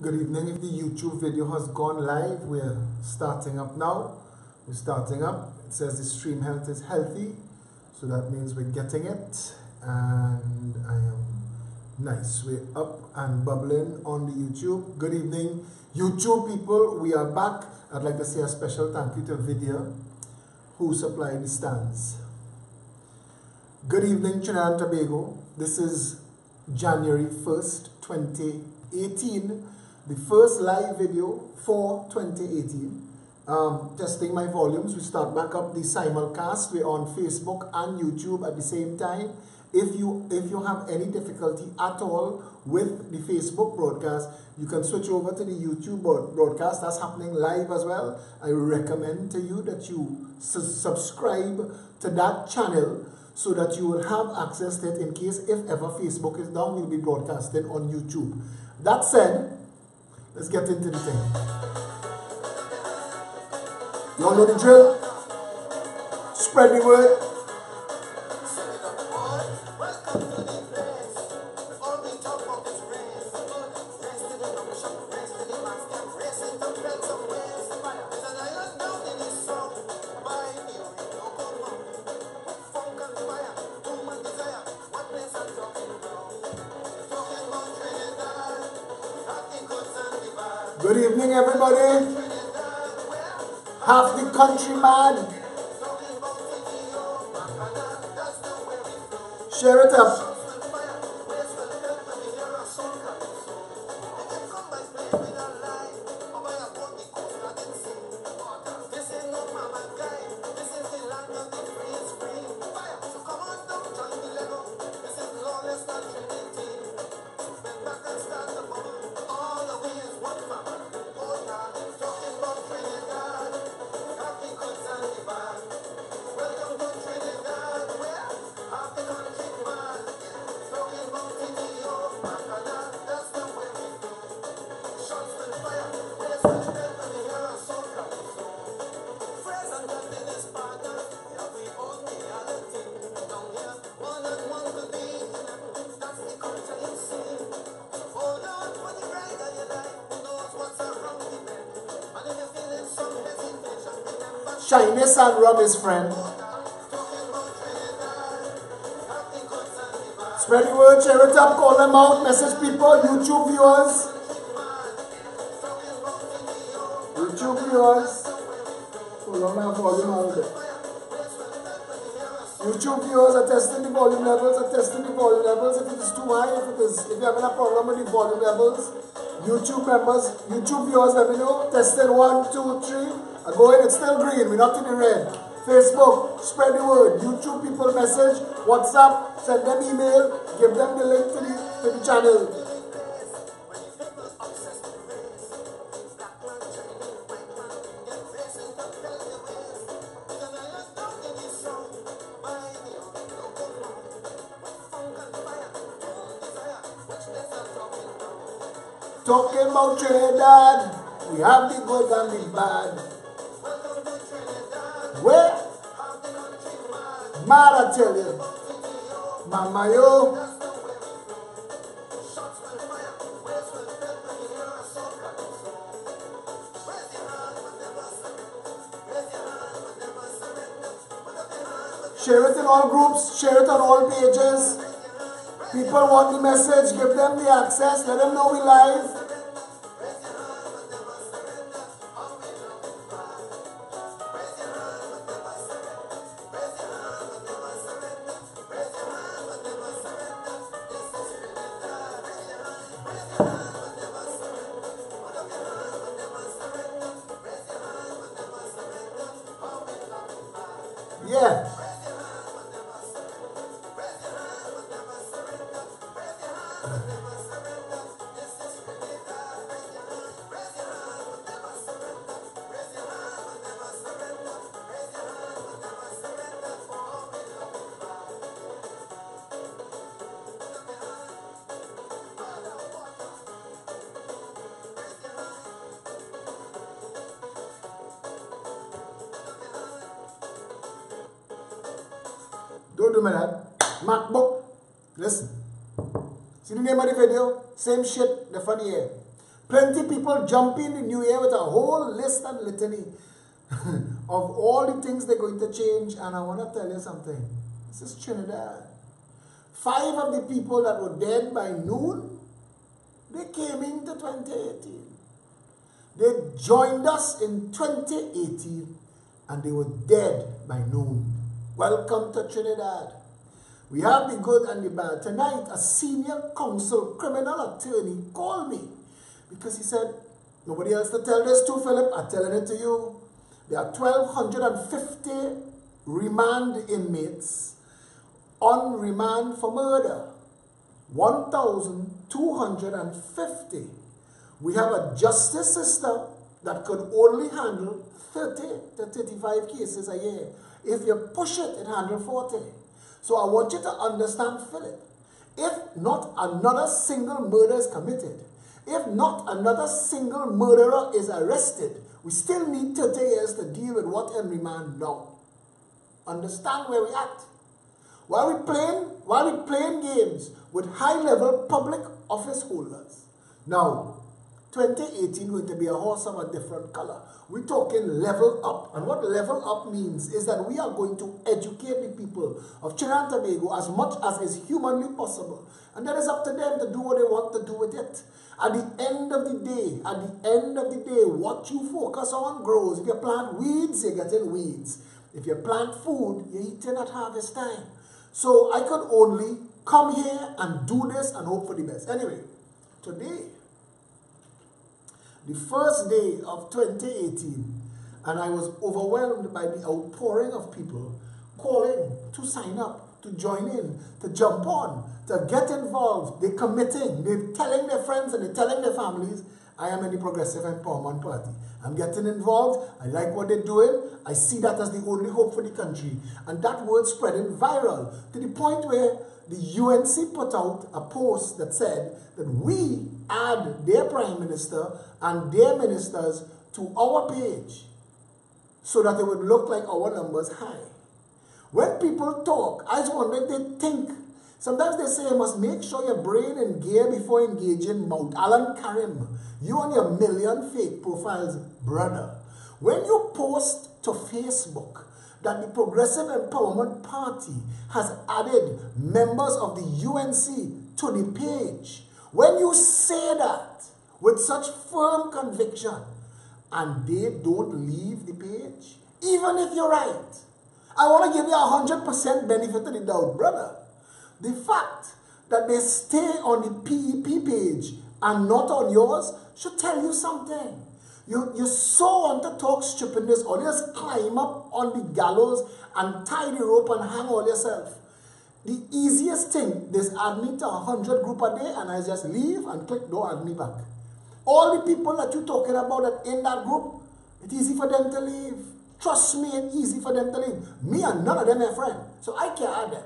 Good evening. If the YouTube video has gone live, we're starting up now. We're starting up. It says the stream health is healthy, so that means we're getting it. And I am nice. We're up and bubbling on the YouTube. Good evening, YouTube people. We are back. I'd like to say a special thank you to Vidya, who supplied the stands. Good evening, Trinidad and Tobago. This is January 1st, 2018. The first live video for 2018. Testing my volumes. We start back up the simulcast. We're on Facebook and YouTube at the same time. If you have any difficulty at all with the Facebook broadcast, you can switch over to the YouTube broadcast. That's happening live as well. I recommend to you that you subscribe to that channel so that you will have access to it in case if ever Facebook is down, we'll be broadcasting on YouTube. That said, let's get into the thing. You all know the drill? Spread the word. Good evening, everybody. Half the country mad. Share it up. Shyness and rum is friend. Spread the word, share it up, call them out, message people, YouTube viewers. YouTube viewers. Hold on, my volume out there. YouTube viewers are testing the volume levels, If it is too high, if you're having a problem with the volume levels, YouTube members, YouTube viewers, let me know. Tested 1, 2, 3. Go ahead, it's still green, we're not in the red. Facebook, spread the word. YouTube people message, WhatsApp, send them email, give them the link to the channel. Talking about Trinidad, we have the good and the bad. Where? Mad, I tell you. Mama, yo. Share it in all groups, share it on all pages. People want the message, give them the access, let them know we live. Yeah. Don't do me that. MacBook. Listen. See the name of the video? Same shit, the funny here. Plenty people jump in the new year with a whole list and litany of all the things they're going to change. And I want to tell you something. This is Trinidad. 5 of the people that were dead by noon, they came into 2018. They joined us in 2018 and they were dead by noon. Welcome to Trinidad. We have the good and the bad. Tonight, a senior counsel criminal attorney called me because he said, nobody else to tell this to, Philip. I'm telling it to you. There are 1,250 remand inmates on remand for murder. 1,250. We have a justice system that could only handle 30 to 35 cases a year. If you push it, it handles 40. So I want you to understand, Philip, if not another single murder is committed, if not another single murderer is arrested, we still need 30 years to deal with what in remand now. Understand where we're at. While we playing games with high-level public office holders. Now, 2018 going to be a horse of a different color. We're talking level up. And what level up means is that we are going to educate the people of Trinidad and Tobago as much as is humanly possible. And that is up to them to do what they want to do with it. At the end of the day, what you focus on grows. If you plant weeds, you're getting weeds. If you plant food, you're eating at harvest time. So I could only come here and do this and hope for the best. Anyway, today, the first day of 2018, and I was overwhelmed by the outpouring of people calling to sign up, to join in, to jump on, to get involved. They're committing, they're telling their friends and they're telling their families, I am in the Progressive Empowerment Party. I'm getting involved. I like what they're doing. I see that as the only hope for the country. And that word spreading viral to the point where the UNC put out a post that said that we add their Prime Minister and their ministers to our page so that it would look like our numbers high. When people talk, I just wonder if they think. Sometimes they say you must make sure your brain in gear before engaging mouth. Alan Karim, you and your million fake profiles, brother. When you post to Facebook that the Progressive Empowerment Party has added members of the UNC to the page, when you say that with such firm conviction and they don't leave the page, even if you're right, I want to give you 100% benefit of the doubt, brother. The fact that they stay on the PEP page and not on yours should tell you something. You so want to talk stupidness or just climb up on the gallows and tie the rope and hang all yourself. The easiest thing is add me to 100 group a day and I just leave and click don't add me back. All the people that you're talking about that in that group, it's easy for them to leave. Trust me, it's easy for them to leave. Me and none of them are friends. So I can't add them.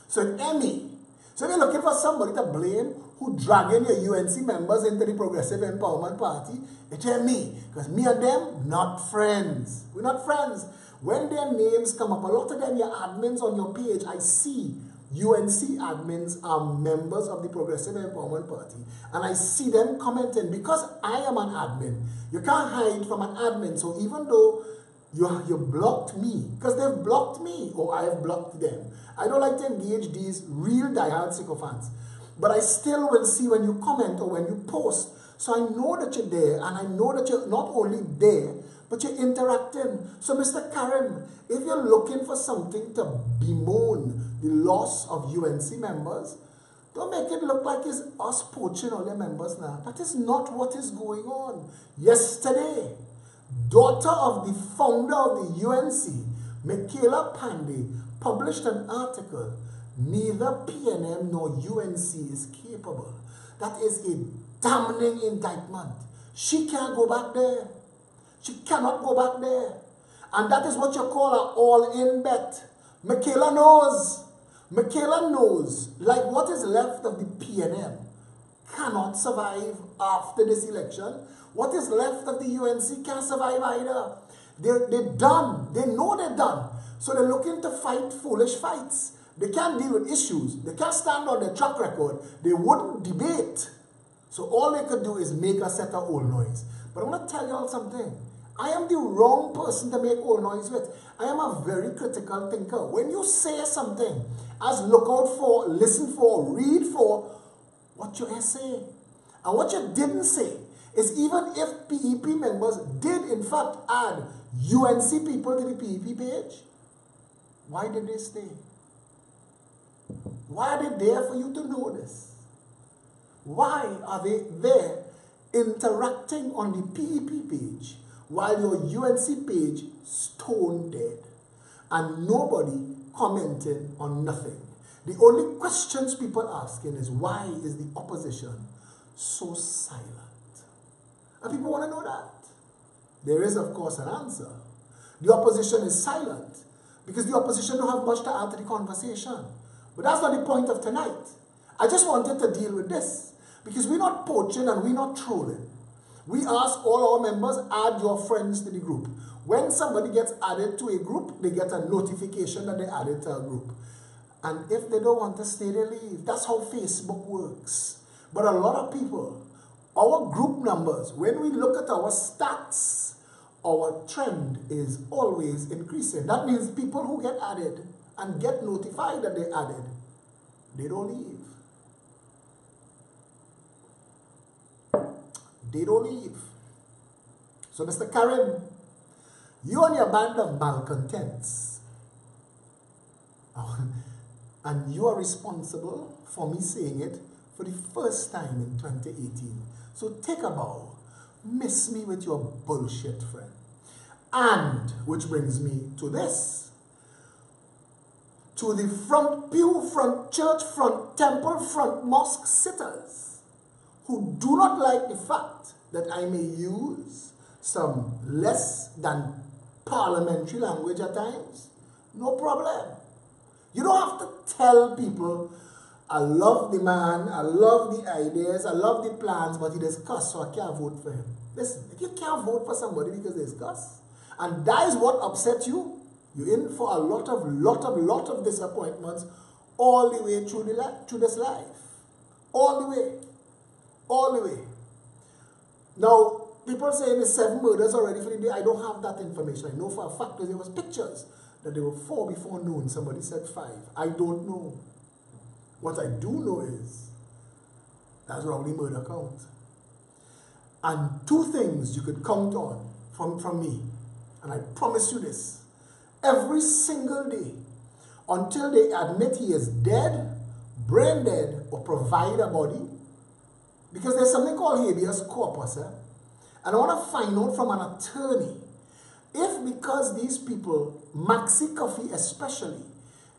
So it's me. So if you're looking for somebody to blame who dragging your UNC members into the Progressive Empowerment Party, it's me. Because me and them, not friends. We're not friends. When their names come up, a lot of them, your admins on your page, I see UNC admins are members of the Progressive Empowerment Party. And I see them commenting because I am an admin. You can't hide from an admin. So even though you blocked me, because they've blocked me or I have blocked them. I don't like to engage these real diehard sycophants. But I still will see when you comment or when you post. So I know that you're there and I know that you're not only there, but you're interacting. So Mr. Karim, if you're looking for something to bemoan the loss of UNC members, don't make it look like it's us poaching all their members now. That is not what is going on. Yesterday, daughter of the founder of the UNC, Michaela Pandey, published an article, neither PNM nor UNC is capable. That is a damning indictment. She can't go back there. She cannot go back there. And that is what you call an all-in bet. Michaela knows. Michaela knows, like what is left of the PNM cannot survive after this election. What is left of the UNC can't survive either. They're done. They know they're done. So they're looking to fight foolish fights. They can't deal with issues. They can't stand on their track record. They wouldn't debate. So all they could do is make a set of old noise. But I want to tell you all something. I am the wrong person to make old noise with. I am a very critical thinker. When you say something, as look out for, listen for, read for what you say. And what you didn't say is even if PEP members did in fact add UNC people to the PEP page, why did they stay? Why are they there for you to know this? Why are they there interacting on the PEP page while your UNC page stone dead and nobody commenting on nothing? The only questions people asking is, why is the opposition so silent? And people want to know that. There is, of course, an answer. The opposition is silent because the opposition don't have much to add to the conversation. But that's not the point of tonight. I just wanted to deal with this because we're not poaching and we're not trolling. We ask all our members, add your friends to the group. When somebody gets added to a group, they get a notification that they added to a group. And if they don't want to stay, they leave. That's how Facebook works. But a lot of people, our group numbers, when we look at our stats, our trend is always increasing. That means people who get added and get notified that they added, they don't leave. They don't leave. So Mr. Karim, you and your band of malcontents, and you are responsible for me saying it for the first time in 2018. So take a bow. Miss me with your bullshit, friend. And, which brings me to this. To the front pew, front church, front temple, front mosque sitters who do not like the fact that I may use some less than parliamentary language at times, no problem. You don't have to tell people, I love the man, I love the ideas, I love the plans, but he does cuss, so I can't vote for him. Listen, if you can't vote for somebody because there's cuss, and that is what upsets you, you're in for a lot of disappointments all the way through this life. All the way. All the way. Now, people saying there's 7 murders already for the day. I don't have that information. I know for a fact that there was pictures that there were 4 before noon. Somebody said 5. I don't know. What I do know is that's Rowley murder count. And 2 things you could count on from me. And I promise you this. Every single day, until they admit he is dead, brain dead, or provide a body, because there's something called habeas corpus, and I want to find out from an attorney if, because these people, Maxi Coffee especially,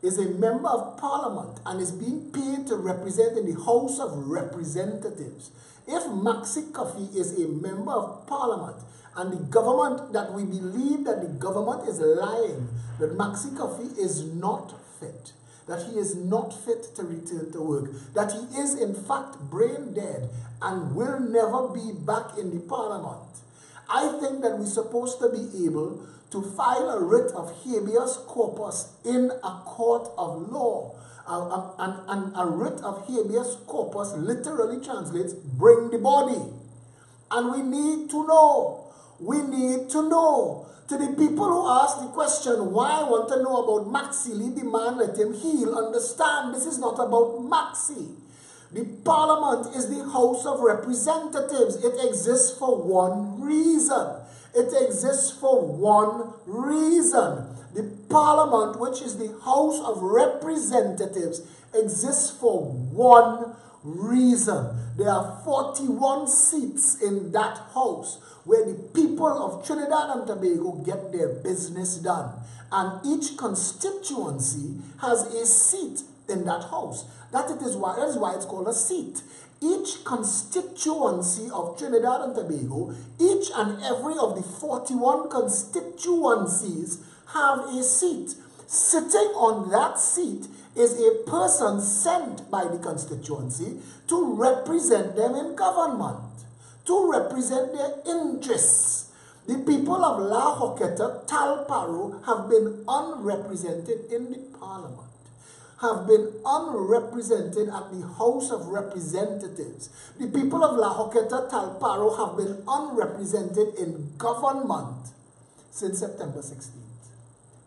is a member of parliament and is being paid to represent in the House of Representatives, if Maxi Coffee is a member of parliament and the government, that we believe that the government is lying, that Maxi Coffee is not fit, that he is not fit to return to work, that he is in fact brain dead and will never be back in the parliament, I think that we're supposed to be able to file a writ of habeas corpus in a court of law. And a writ of habeas corpus literally translates, bring the body. And we need to know. We need to know. To the people who ask the question, why I want to know about Maxi, leave the man, let him heal. Understand, this is not about Maxi. The parliament is the House of Representatives. It exists for one reason. It exists for one reason. The parliament, which is the House of Representatives, exists for one reason. There are 41 seats in that house where the people of Trinidad and Tobago get their business done. And each constituency has a seat in that house. That is why it's called a seat. Each constituency of Trinidad and Tobago, each and every of the 41 constituencies have a seat. Sitting on that seat is a person sent by the constituency to represent them in government, to represent their interests. The people of La Hoqueta, Talparo have been unrepresented in the parliament. have been unrepresented at the House of Representatives. The people of La Joqueta Talparo have been unrepresented in government since September 16th.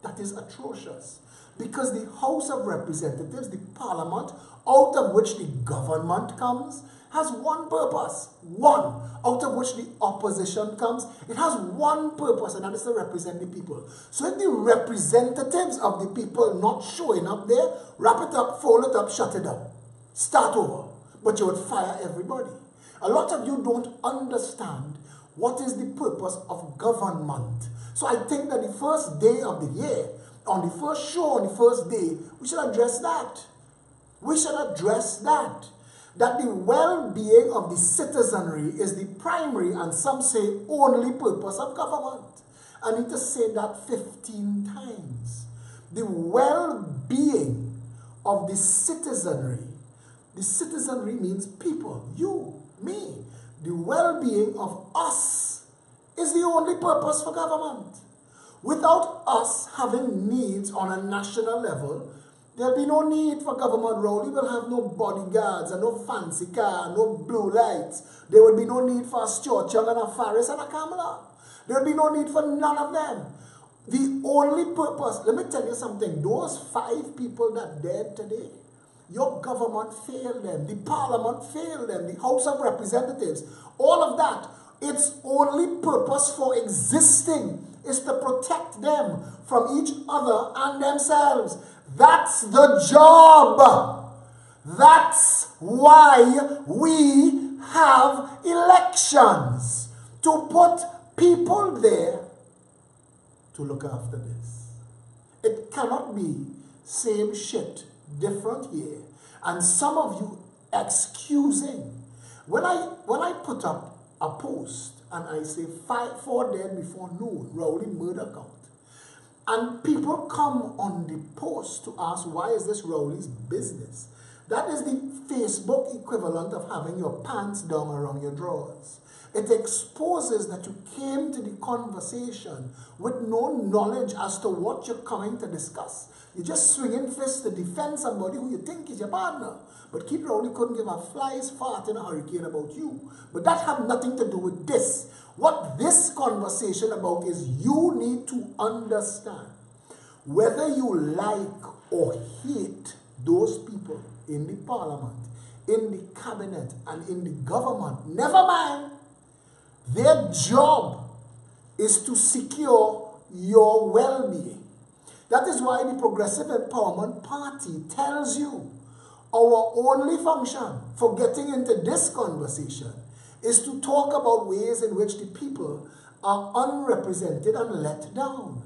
That is atrocious. Because the House of Representatives, the parliament, out of which the government comes, has one purpose. One. Out of which the opposition comes. It has one purpose, and that is to represent the people. So if the representatives of the people not showing up there, wrap it up, fold it up, shut it down. Start over. But you would fire everybody. A lot of you don't understand what is the purpose of government. So I think that the first day of the year, on the first show, on the first day, we should address that. We should address that. That the well-being of the citizenry is the primary and some say only purpose of government. I need to say that 15 times. The well-being of the citizenry means people, you, me. The well-being of us is the only purpose for government. Without us having needs on a national level, there'll be no need for government role. You will have no bodyguards and no fancy car, no blue lights. There will be no need for a Stuart Young and a Faris and a Kamala. There will be no need for none of them. The only purpose, let me tell you something, those 5 people that died today, your government failed them, the parliament failed them, the House of Representatives, all of that. Its only purpose for existing is to protect them from each other and themselves. That's the job. That's why we have elections. To put people there to look after this. It cannot be same shit, different year. And some of you excusing. When I put up a post and I say 4 dead before noon, Rowley murder count. And people come on the post to ask, why is this Rowley's business? That is the Facebook equivalent of having your pants down around your drawers. It exposes that you came to the conversation with no knowledge as to what you're coming to discuss. You're just swinging fists to defend somebody who you think is your partner. But Keith Rowley couldn't give a fly's fart in a hurricane about you. But that had nothing to do with this. What this conversation about is you need to understand whether you like or hate those people in the parliament, in the cabinet, and in the government. Never mind. Their job is to secure your well-being. That is why the Progressive Empowerment Party tells you our only function for getting into this conversation is to talk about ways in which the people are unrepresented and let down.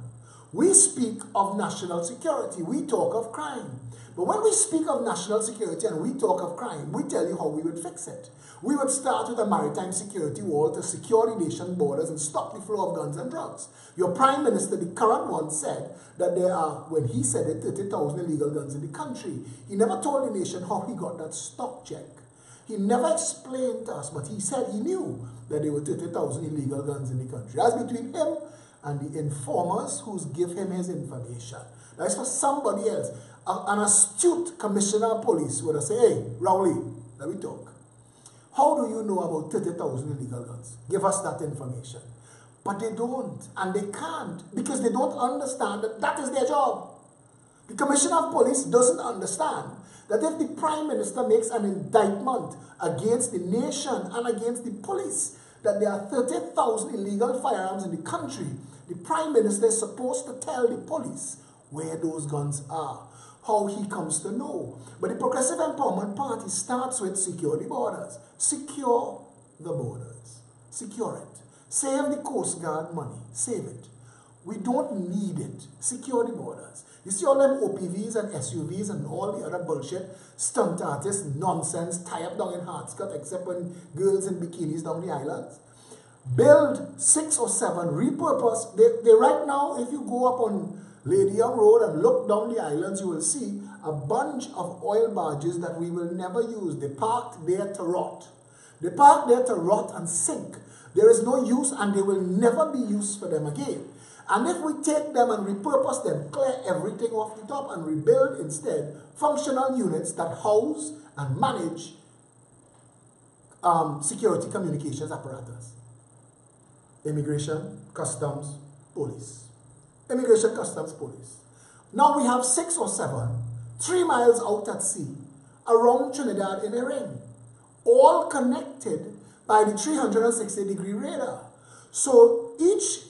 We speak of national security. We talk of crime. But when we speak of national security and we talk of crime, we tell you how we would fix it. We would start with a maritime security wall to secure the nation's borders and stop the flow of guns and drugs. Your Prime Minister, the current one, said that there are, when he said it, 30,000 illegal guns in the country. He never told the nation how he got that stock check. He never explained to us, but he said he knew that there were 30,000 illegal guns in the country. That's between him and the informers who give him his information. That's for somebody else. An astute commissioner of police would have said, hey, Rowley, let me talk. How do you know about 30,000 illegal guns? Give us that information. But they don't, and they can't, because they don't understand that that is their job. The Commissioner of Police doesn't understand that if the Prime Minister makes an indictment against the nation and against the police, that there are 30,000 illegal firearms in the country, the Prime Minister is supposed to tell the police where those guns are, how he comes to know. But the Progressive Empowerment Party starts with secure the borders. Secure the borders. Secure it. Save the Coast Guard money. Save it. We don't need it. Secure the borders. You see all them OPVs and SUVs and all the other bullshit, stunt artists, nonsense, tie up down in Hartscott, except when girls in bikinis down the islands. Build 6 or 7, repurpose. They right now, if you go up on Lady Young Road and look down the islands, you will see a bunch of oil barges that we will never use. They parked there to rot. They parked there to rot and sink. There is no use and they will never be used for them again. And if we take them and repurpose them, clear everything off the top and rebuild instead functional units that house and manage security communications apparatus. Immigration, customs, police. Immigration, customs, police. Now we have 6 or 7, 3 miles out at sea, around Trinidad in a ring, all connected by the 360-degree radar. So each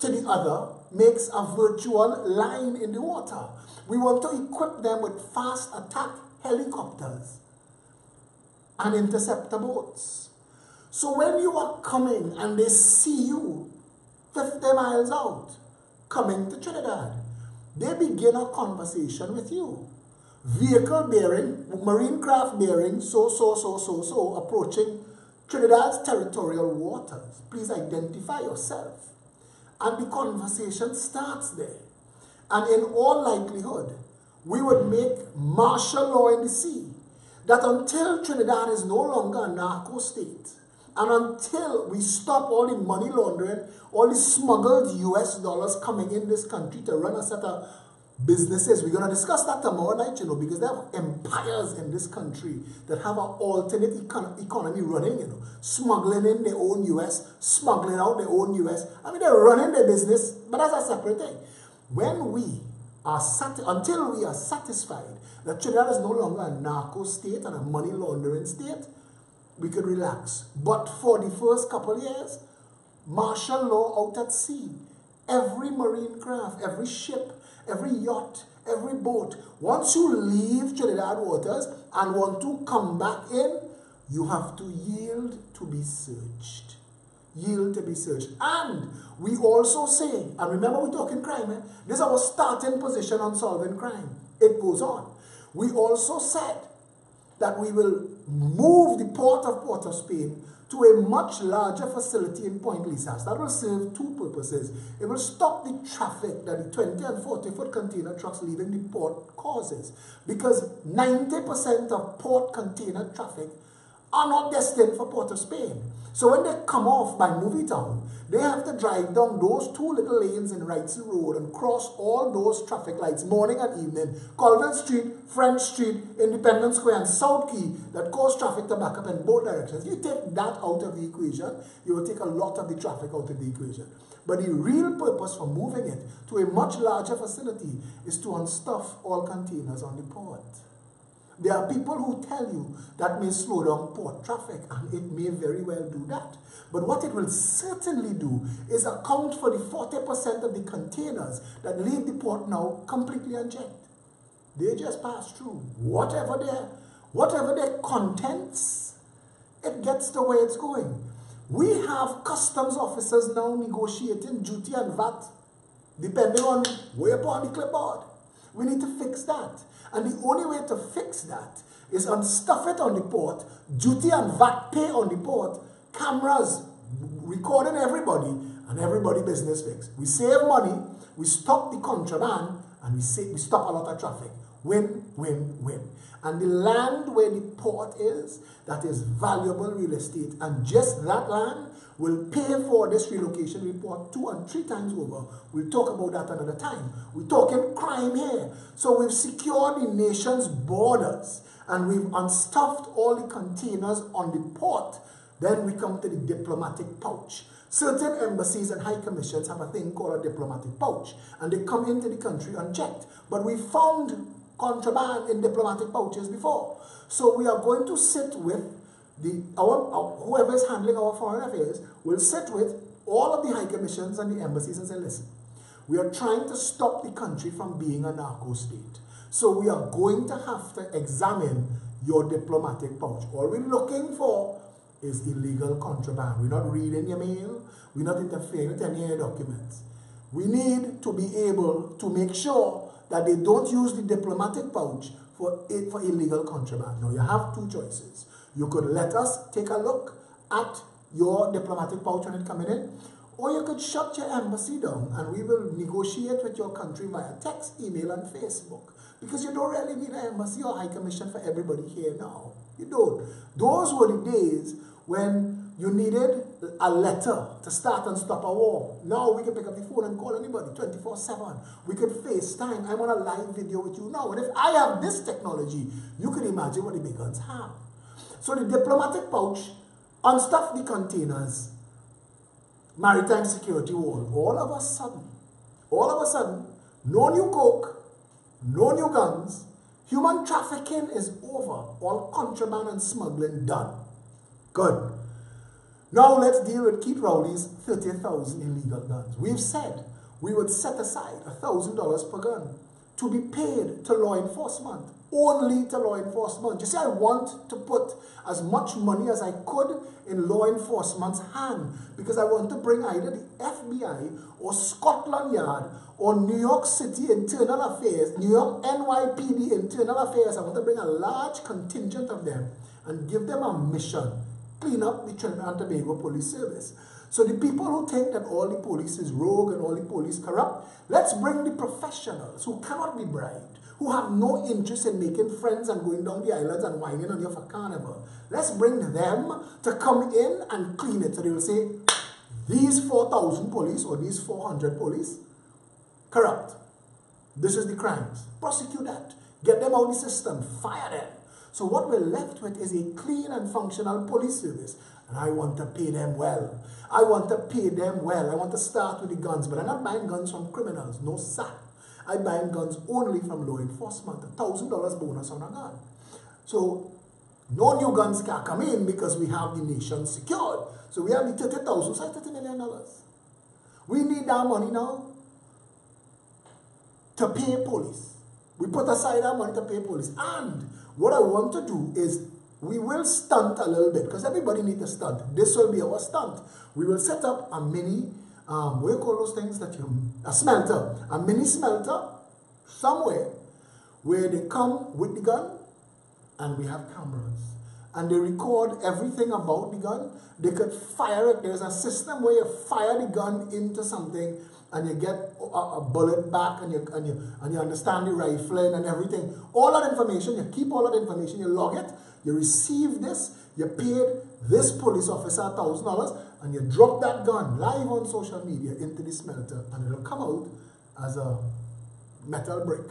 to the other makes a virtual line in the water. We want to equip them with fast attack helicopters and interceptor boats. So when you are coming and they see you 50 miles out, coming to Trinidad, they begin a conversation with you. Vehicle bearing, marine craft bearing, so, approaching Trinidad's territorial waters. Please identify yourself. And the conversation starts there. And in all likelihood, we would make martial law in the sea, that until Trinidad is no longer a narco state, and until we stop all the money laundering, all the smuggled US dollars coming in this country to run a set of businesses. We're going to discuss that tomorrow night, you know, because there are empires in this country that have an alternate economy running, you know, smuggling in their own US, smuggling out their own US. I mean, they're running their business, but that's a separate thing. When we are until we are satisfied that Trinidad is no longer a narco state and a money laundering state, we could relax. But for the first couple of years, martial law out at sea. Every marine craft, every ship, every yacht, every boat, once you leave Trinidad waters and want to come back in, you have to yield to be searched. Yield to be searched. And we also say, and remember we're talking crime, this is our starting position on solving crime. It goes on. We also said that we will move the port of Port-of-Spain to a much larger facility in Point Lisas. That will serve 2 purposes. It will stop the traffic that the 20 and 40-foot container trucks leaving the port causes, because 90% of port container traffic are not destined for Port-of-Spain. So when they come off by Movie Town, they have to drive down those 2 little lanes in Wrightsey Road and cross all those traffic lights morning and evening, Colville Street, French Street, Independence Square, and South Key, that cause traffic to back up in both directions. You take that out of the equation, you will take a lot of the traffic out of the equation. But the real purpose for moving it to a much larger facility is to unstuff all containers on the port. There are people who tell you that may slow down port traffic, and it may very well do that. But what it will certainly do is account for the 40% of the containers that leave the port now completely unchecked. They just pass through. Whatever their contents, it gets the way it's going. We have customs officers now negotiating duty and VAT, depending on where upon the clipboard. We need to fix that. And the only way to fix that is unstuff it on the port, duty and VAT pay on the port, cameras recording everybody, and everybody business fixed. We save money, we stop the contraband, and we stop a lot of traffic. Win, win, win. And the land where the port is, that is valuable real estate, and just that land will pay for this relocation report 2 and 3 times over. We'll talk about that another time. We're talking crime here. So we've secured the nation's borders, and we've unstuffed all the containers on the port. Then we come to the diplomatic pouch. Certain embassies and high commissions have a thing called a diplomatic pouch, and they come into the country unchecked. But we found contraband in diplomatic pouches before. So we are going to sit with whoever is handling our foreign affairs will sit with all of the high commissions and the embassies and say, listen, we are trying to stop the country from being a narco state. So we are going to have to examine your diplomatic pouch. All we're looking for is illegal contraband. We're not reading your mail. We're not interfering with any of your documents. We need to be able to make sure that they don't use the diplomatic pouch for illegal contraband. Now, you have 2 choices. You could let us take a look at your diplomatic pouch when it's coming in, or you could shut your embassy down and we will negotiate with your country via text, email, and Facebook. Because you don't really need an embassy or high commission for everybody here now. You don't. Those were the days when you needed a letter to start and stop a war. Now we can pick up the phone and call anybody 24/7. We can FaceTime. I'm on a live video with you now. And if I have this technology, you can imagine what the big guns have. So the diplomatic pouch unstuffed the containers, maritime security wall. All of a sudden, no new coke, no new guns, human trafficking is over, all contraband and smuggling done. Good. Now let's deal with Keith Rowley's 30,000 illegal guns. We've said we would set aside $1,000 per gun to be paid to law enforcement, only to law enforcement. You see, I want to put as much money as I could in law enforcement's hand because I want to bring either the FBI or Scotland Yard or New York City Internal Affairs, New York NYPD Internal Affairs. I want to bring a large contingent of them and give them a mission. Clean up the Trinidad and Tobago Police Service. So the people who think that all the police is rogue and all the police corrupt, let's bring the professionals who cannot be bribed, who have no interest in making friends and going down the islands and whining on you for carnival. Let's bring them to come in and clean it. So they will say, these 4,000 police or these 400 police, corrupt. This is the crimes. Prosecute that. Get them out of the system. Fire them. So what we're left with is a clean and functional police service. And I want to pay them well. I want to pay them well. I want to start with the guns. But I'm not buying guns from criminals. No, sir. I'm buying guns only from law enforcement. $1,000 bonus on a gun. So no new guns can come in because we have the nation secured. So we have the 30,000, so $30 million. We need that money now to pay police. We put aside our money to pay police. And what I want to do is we will stunt a little bit because everybody needs to stunt. This will be our stunt. We will set up a mini, what do you call those things that a smelter, a mini smelter somewhere where they come with the gun and we have cameras. And they record everything about the gun. They could fire it. There's a system where you fire the gun into something and you get a bullet back and you understand the rifling and everything. All that information, you keep all that information, you log it, you receive this, you paid this police officer $1,000 and you drop that gun live on social media into the smelter and it'll come out as a metal brick.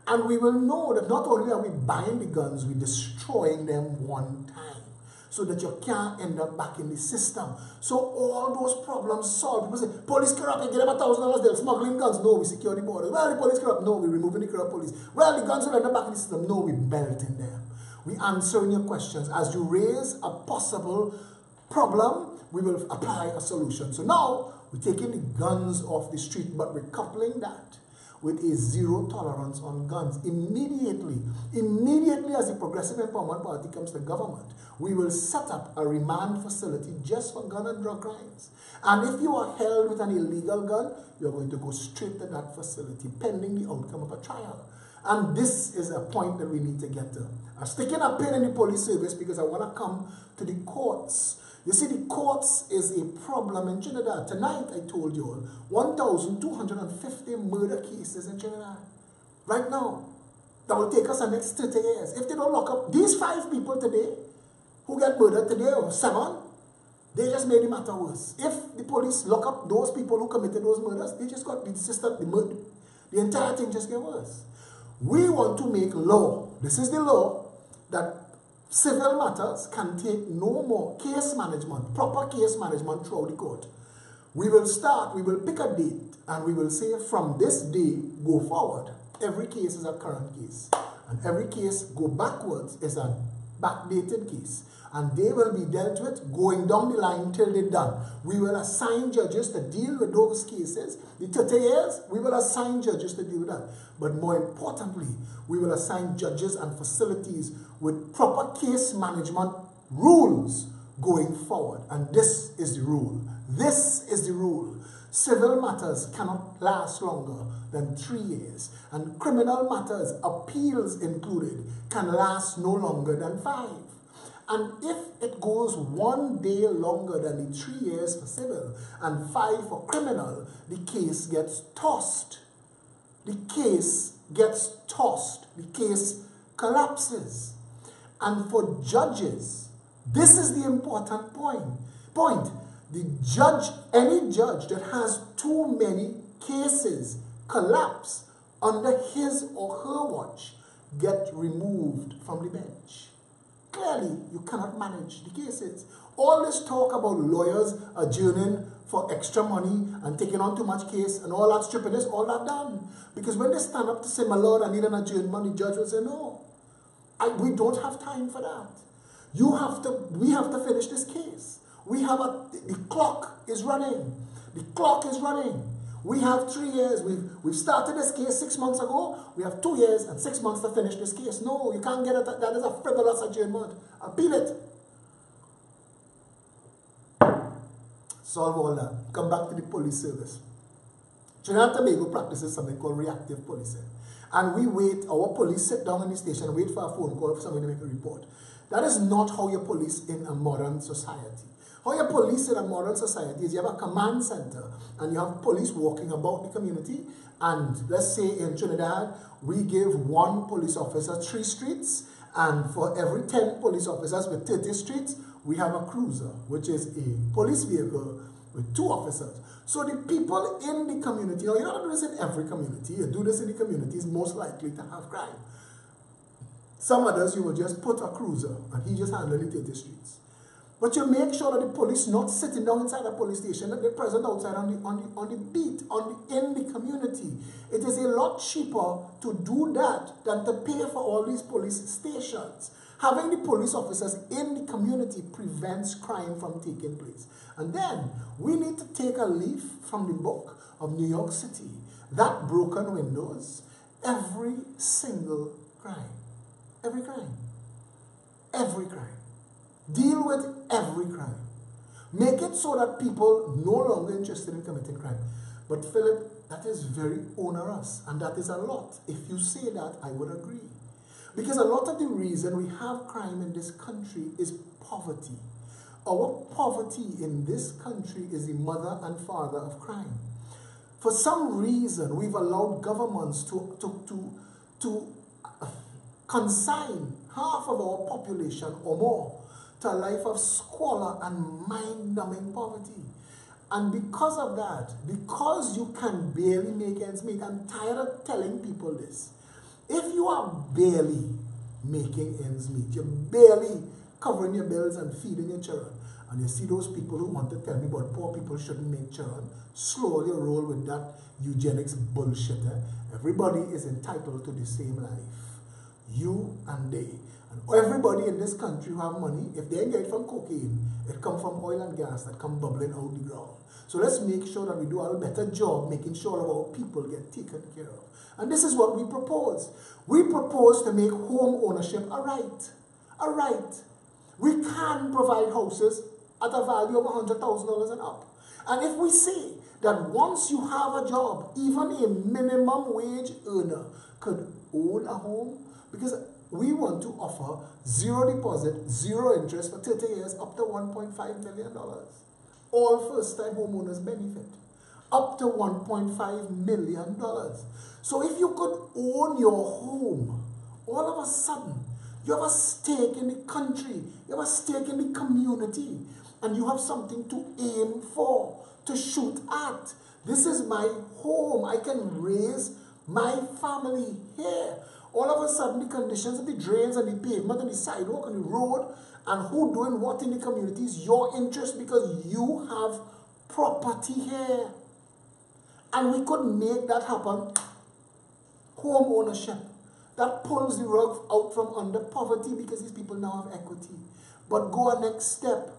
And we will know that not only are we buying the guns, we're destroying them one time so that you can't end up back in the system. So all those problems solved. People say, police corrupt, you get them $1,000, they're smuggling guns. No, we secure the border. Well, the police corrupt. No, we're removing the corrupt police. Well, the guns will end up back in the system. No, we're belting them. We're answering your questions. As you raise a possible problem, we will apply a solution. So now, we're taking the guns off the street, but we're coupling that with a zero tolerance on guns. Immediately as the Progressive Empowerment Party comes to government, we will set up a remand facility just for gun and drug crimes. And if you are held with an illegal gun, you're going to go straight to that facility pending the outcome of a trial. And this is a point that we need to get to. I'm sticking a pin in the police service because I want to come to the courts. You see, the courts is a problem in Trinidad. Tonight, I told you all, 1,250 murder cases in Trinidad. Right now. That will take us the next 30 years. If they don't lock up these 5 people today, who get murdered today, or 7, they just made the matter worse. If the police lock up those people who committed those murders, they just got the system, the entire thing just get worse. We want to make law. This is the law that civil matters can take no more case management, proper case management throughout the court. We will pick a date and we will say from this day go forward. Every case is a current case. And every case go backwards is a backdated case. And they will be dealt with going down the line till they're done. We will assign judges to deal with those cases. The 30 years, we will assign judges to deal with that. But more importantly, we will assign judges and facilities with proper case management rules going forward. And this is the rule. This is the rule. Civil matters cannot last longer than 3 years. And criminal matters, appeals included, can last no longer than 5. And if it goes 1 day longer than the 3 years for civil and 5 for criminal, the case gets tossed. The case gets tossed. The case collapses. And for judges, this is the important point. The judge, any judge that has too many cases collapse under his or her watch, get removed from the bench. Clearly, you cannot manage the cases. All this talk about lawyers adjourning for extra money and taking on too much case and all that stupidness, all that done. Because when they stand up to say, my lord, I need an adjournment, the judge will say, no, we don't have time for that. We have to finish this case. The clock is running. The clock is running. We have 3 years. We've started this case 6 months ago. We have 2 years and 6 months to finish this case. No, you can't get it. That is a frivolous adjournment. Appeal it. Solve all that. Come back to the police service. Trinidad and Tobago practices something called reactive policing. And we wait, our police sit down in the station, wait for a phone call for somebody to make a report. That is not how you police in a modern society. How you police in a modern society is you have a command center and you have police walking about the community, and let's say in Trinidad, we give 1 police officer 3 streets, and for every 10 police officers with 30 streets, we have a cruiser, which is a police vehicle with 2 officers. So the people in the community, you don't do this in every community, you do this in the communities most likely to have crime. Some others, you will just put a cruiser and he just handle the 30 streets. But you make sure that the police not sitting down inside a police station, that they're present outside on the beat, in the community. It is a lot cheaper to do that than to pay for all these police stations. Having the police officers in the community prevents crime from taking place. And then we need to take a leaf from the book of New York City. That broken windows, every single crime. Every crime. Every crime. Deal with every crime. Make it so that people no longer interested in committing crime. But Philip, that is very onerous, and that is a lot. If you say that, I would agree. Because a lot of the reason we have crime in this country is poverty. Our poverty in this country is the mother and father of crime. For some reason, we've allowed governments to consign half of our population or more to a life of squalor and mind-numbing poverty. And because of that, because you can barely make ends meet, I'm tired of telling people this. If you are barely making ends meet, you're barely covering your bills and feeding your children, and you see those people who want to tell me about poor people shouldn't make children, slowly roll with that eugenics bullshit. Everybody is entitled to the same life. You and they. And everybody in this country who have money, if they get it from cocaine, it comes from oil and gas that come bubbling out the ground. So let's make sure that we do a better job making sure our people get taken care of. And this is what we propose. We propose to make home ownership a right. A right. We can provide houses at a value of $100,000 and up. And if we say that once you have a job, even a minimum wage earner could own a home, because we want to offer 0 deposit, 0 interest for 30 years up to $1.5 million. All first-time homeowners benefit. Up to $1.5 million. So if you could own your home, all of a sudden, you have a stake in the country, you have a stake in the community, and you have something to aim for, to shoot at. This is my home. I can raise my family here. All of a sudden, the conditions of the drains and the pavement and the sidewalk and the road and who doing what in the community is your interest because you have property here. And we could make that happen. Home ownership. That pulls the rug out from under poverty because these people now have equity. But go a next step.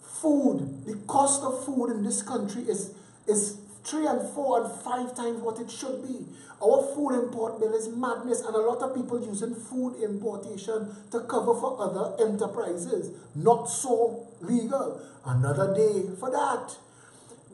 Food. The cost of food in this country is 3 and 4 and 5 times what it should be. Our food import bill is madness, and a lot of people using food importation to cover for other enterprises. Not so legal. Another day for that.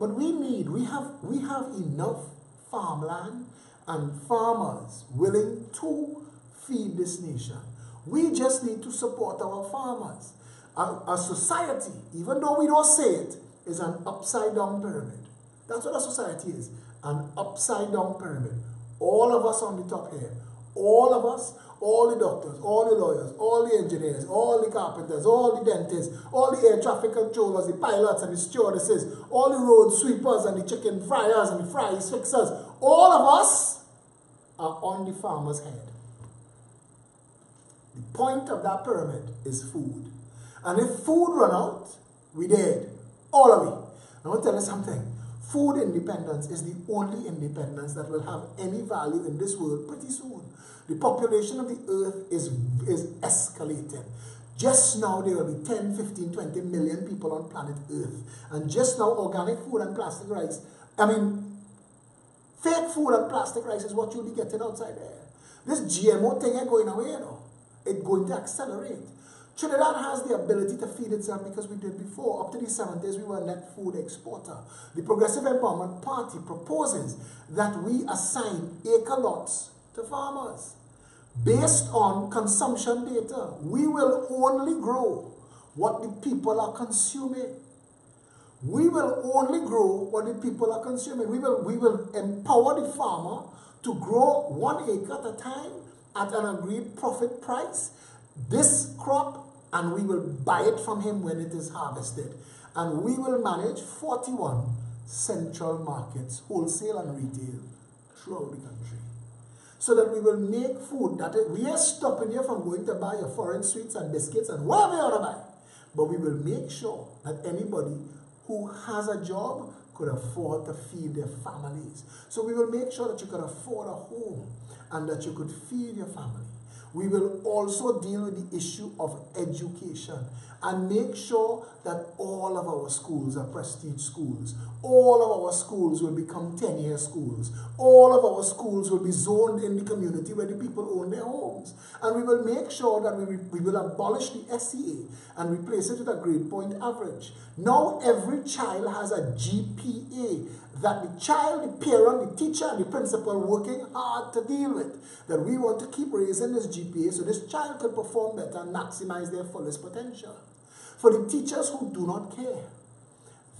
But we have enough farmland and farmers willing to feed this nation. We just need to support our farmers. Our society, even though we don't say it, is an upside-down pyramid. That's what a society is, an upside-down pyramid. All of us on the top here, all of us all the doctors, all the lawyers, all the engineers, all the carpenters, all the dentists, all the air traffic controllers, the pilots and the stewardesses, all the road sweepers and the chicken fryers and the fries fixers, all of us are on the farmer's head. The point of that pyramid is food. And if food run out, we dead. All of it. I want to tell you something. Food independence is the only independence that will have any value in this world pretty soon. The population of the earth is escalating. Just now there will be 10, 15, 20 million people on planet earth. And just now organic food and plastic rice, fake food and plastic rice is what you'll be getting outside there. This GMO thing ain't going away, you know. It's going to accelerate. Trinidad has the ability to feed itself because we did before. Up to the 70s, we were a net food exporter. The Progressive Empowerment Party proposes that we assign acre lots to farmers. Based on consumption data, we will only grow what the people are consuming. We will only grow what the people are consuming. We will empower the farmer to grow 1 acre at a time at an agreed profit price, this crop, and we will buy it from him when it is harvested. And we will manage 41 central markets, wholesale and retail, throughout the country. So that we will make food that we are stopping you from going to buy your foreign sweets and biscuits and whatever you want to buy. But we will make sure that anybody who has a job could afford to feed their families. So we will make sure that you could afford a home and that you could feed your family. We will also deal with the issue of education and make sure that all of our schools are prestige schools. All of our schools will become 10-year schools. All of our schools will be zoned in the community where the people own their homes. And we will make sure that we will abolish the SEA and replace it with a grade point average. Now every child has a GPA that the child, the parent, the teacher, and the principal working hard to deal with. That we want to keep raising this GPA so this child could perform better and maximize their fullest potential. For the teachers who do not care,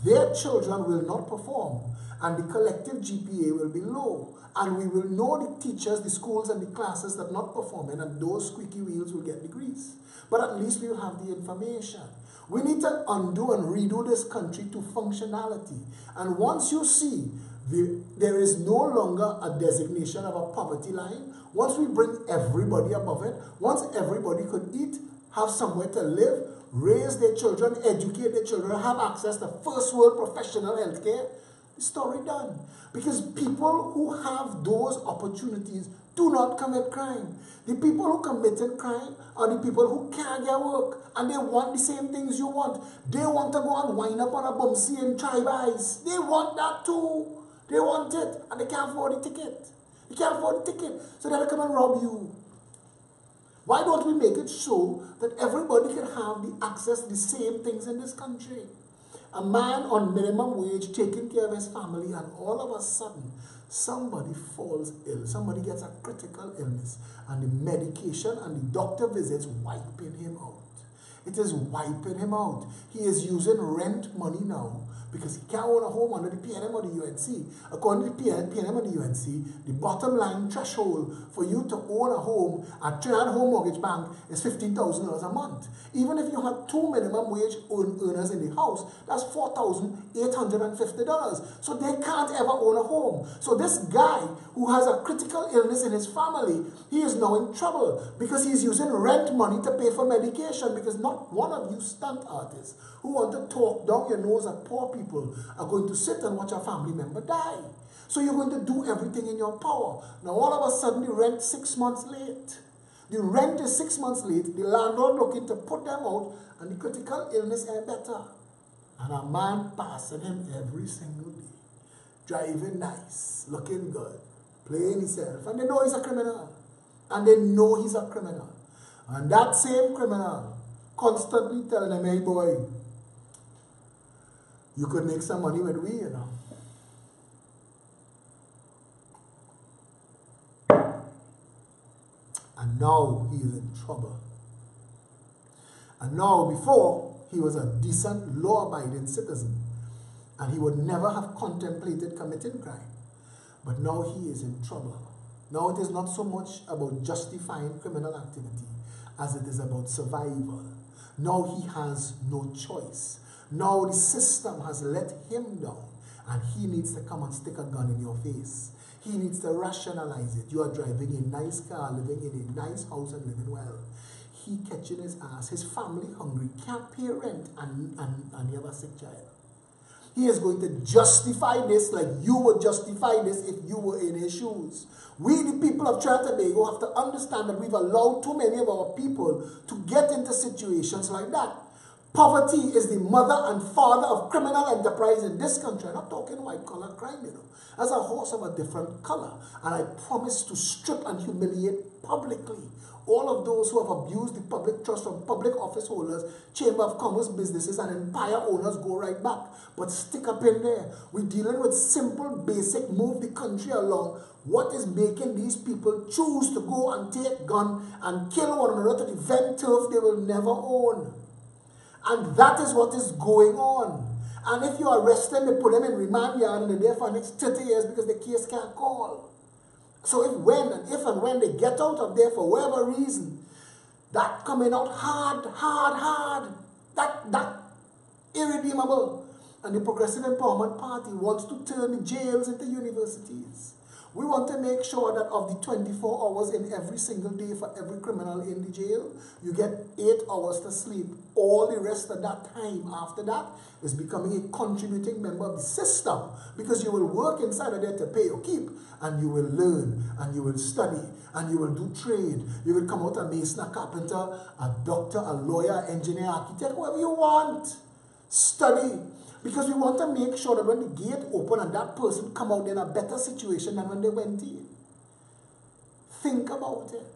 their children will not perform and the collective GPA will be low. And we will know the teachers, the schools, and the classes that are not performing, and those squeaky wheels will get the grease. But at least we will have the information. We need to undo and redo this country to functionality. And once you see there is no longer a designation of a poverty line, once we bring everybody above it, once everybody could eat, have somewhere to live, raise their children, educate their children, have access to first world professional health care, the story done. Because people who have those opportunities do not commit crime. The people who committed crime are the people who can't get work and they want the same things you want. They want to go and wind up on a bumsy and try buys. They want that too. They want it and they can't afford the ticket. They can't afford the ticket, so they'll come and rob you. Why don't we make it so that everybody can have the access to the same things in this country? A man on minimum wage taking care of his family, and all of a sudden somebody falls ill, somebody gets a critical illness, and the medication and the doctor visits wiping him out. It is wiping him out. He is using rent money now because he can't own a home under the PNM or the UNC. According to the PNM or the UNC, the bottom line threshold for you to own a home at Trinidad Home Mortgage Bank is $15,000 a month. Even if you have 2 minimum wage earners in the house, that's $4,850. So they can't ever own a home. So this guy who has a critical illness in his family, he is now in trouble because he's using rent money to pay for medication, because not one of you stunt artists who want to talk down your nose at poor people are going to sit and watch a family member die. So you're going to do everything in your power. Now all of a sudden the rent 6 months late. The rent is 6 months late. The landlord looking to put them out, and the critical illness ain't better. And a man passing him every single day, driving nice, looking good, playing himself, and they know he's a criminal. And they know he's a criminal. And that same criminal constantly telling them, hey boy, you could make some money with we, you know. And now he is in trouble. And now, before, he was a decent, law-abiding citizen, and he would never have contemplated committing crime. But now he is in trouble. Now it is not so much about justifying criminal activity as it is about survival. Now he has no choice. Now the system has let him down and he needs to come and stick a gun in your face. He needs to rationalize it. You are driving a nice car, living in a nice house and living well. He catching his ass, his family hungry, can't pay rent and he have a sick child. He is going to justify this like you would justify this if you were in his shoes. We, the people of Trinidad and Tobago, have to understand that we've allowed too many of our people to get into situations like that. Poverty is the mother and father of criminal enterprise in this country. I'm not talking white-collar crime, you know. As a horse of a different color. And I promise to strip and humiliate publicly all of those who have abused the public trust from public office holders, chamber of commerce businesses, and empire owners go right back. But stick up in there. We're dealing with simple, basic, move the country along. What is making these people choose to go and take gun and kill one another to defend turf they will never own? And that is what is going on. And if you arrest them, they put them in remand yard and they're there for the next 30 years because the case can't call. So if and when they get out of there for whatever reason, that coming out hard, that irredeemable. And the Progressive Empowerment Party wants to turn the jails into universities. We want to make sure that of the 24 hours in every single day for every criminal in the jail, you get 8 hours to sleep. All the rest of that time after that is becoming a contributing member of the system, because you will work inside of there to pay your keep, and you will learn, and you will study, and you will do trade. You will come out a mason, a carpenter, a doctor, a lawyer, engineer, architect, whatever you want. Study. Because we want to make sure that when the gate open and that person come out in a better situation than when they went in. Think about it.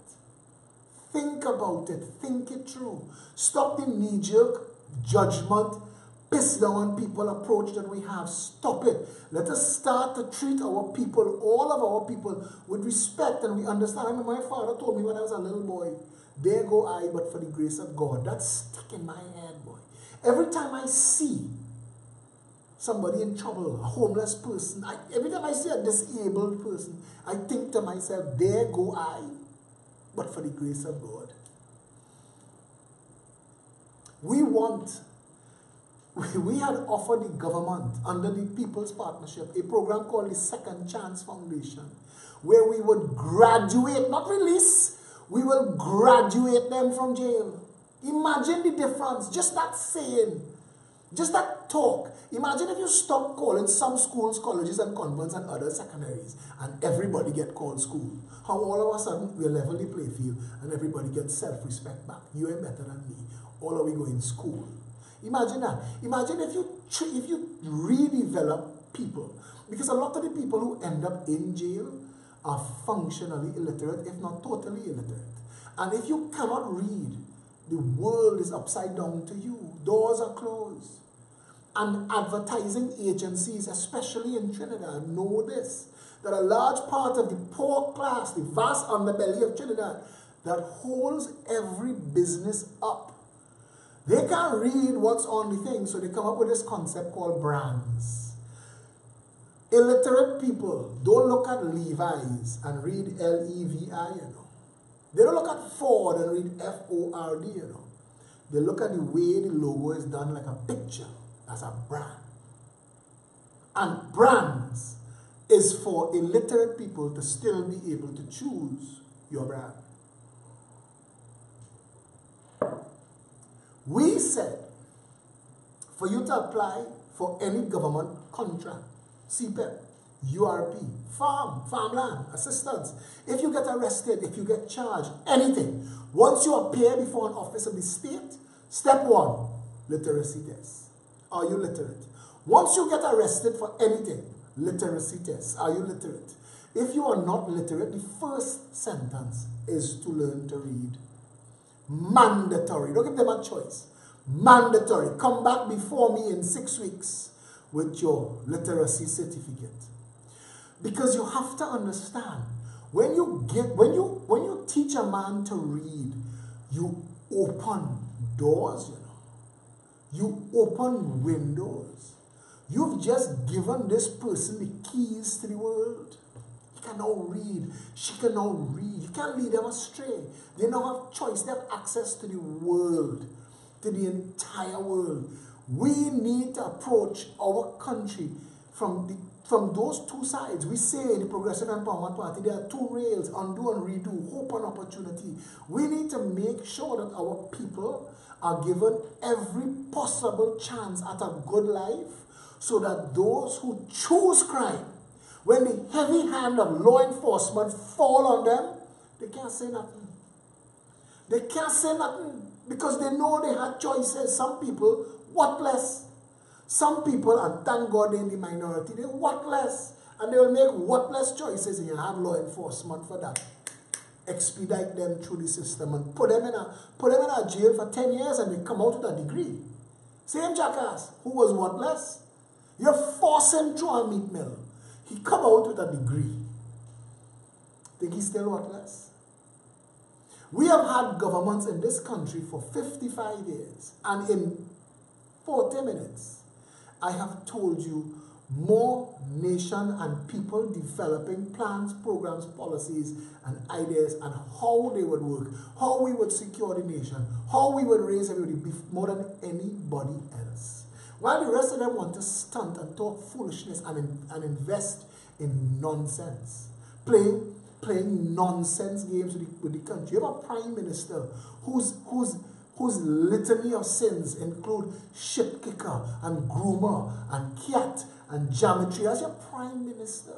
Think about it. Think it through. Stop the knee-jerk judgment, piss down people approach that we have. Stop it. Let us start to treat our people, all of our people, with respect, and we understand. I remember my father told me when I was a little boy, there go I, but for the grace of God. That's stuck in my head, boy. Every time I see somebody in trouble, a homeless person, every time I see a disabled person, I think to myself, there go I, but for the grace of God. We had offered the government, under the People's Partnership, a program called the Second Chance Foundation, where we would graduate, not release, we will graduate them from jail. Imagine the difference, just that saying. Just that talk. Imagine if you stop calling some schools, colleges, and convents and other secondaries, and everybody get called school. How all of a sudden we level the play field and everybody gets self-respect back. You ain't better than me. All of we go in school. Imagine that. Imagine if you redevelop people, because a lot of the people who end up in jail are functionally illiterate, if not totally illiterate. And if you cannot read, the world is upside down to you. Doors are closed. And advertising agencies, especially in Trinidad, know this, that a large part of the poor class, the vast underbelly of Trinidad, that holds every business up. They can't read what's on the thing, so they come up with this concept called brands. Illiterate people don't look at Levi's and read L-E-V-I, you know. They don't look at Ford and read F-O-R-D, you know. They look at the way the logo is done like a picture, as a brand. And brands is for illiterate people to still be able to choose your brand. We said, for you to apply for any government contract, CPEP, URP, farmland, assistance, if you get arrested, if you get charged, anything, once you appear before an office of the state, step 1, literacy test. Are you literate? Once you get arrested for anything, literacy test. Are you literate? If you are not literate, the first sentence is to learn to read. Mandatory. Don't give them a choice. Mandatory. Come back before me in 6 weeks with your literacy certificate. Because you have to understand, when you teach a man to read, you open doors, you know. You open windows. You've just given this person the keys to the world. He can now read. She can now read. You can't lead them astray. They now have choice. They have access to the world, to the entire world. We need to approach our country from those two sides. We say in the Progressive Empowerment Party, there are two rails, undo and redo, hope and opportunity. We need to make sure that our people are given every possible chance at a good life, so that those who choose crime, when the heavy hand of law enforcement fall on them, they can't say nothing. They can't say nothing because they know they had choices. Some people, worthless. Some people, and thank God they're in the minority, they're worthless. And they will make worthless choices, and you have law enforcement for that. Expedite them through the system and put them in a jail for 10 years and they come out with a degree. Same jackass who was worthless. You force him through a meat mill. He come out with a degree. Think he's still worthless? We have had governments in this country for 55 years, and in 40 minutes, I have told you more nation and people developing plans, programs, policies, and ideas and how they would work, how we would secure the nation, how we would raise everybody more than anybody else. While the rest of them want to stunt and talk foolishness and invest in nonsense, playing nonsense games with the country. You have a prime minister whose litany of sins include ship kicker and groomer and cat and geometry as your prime minister.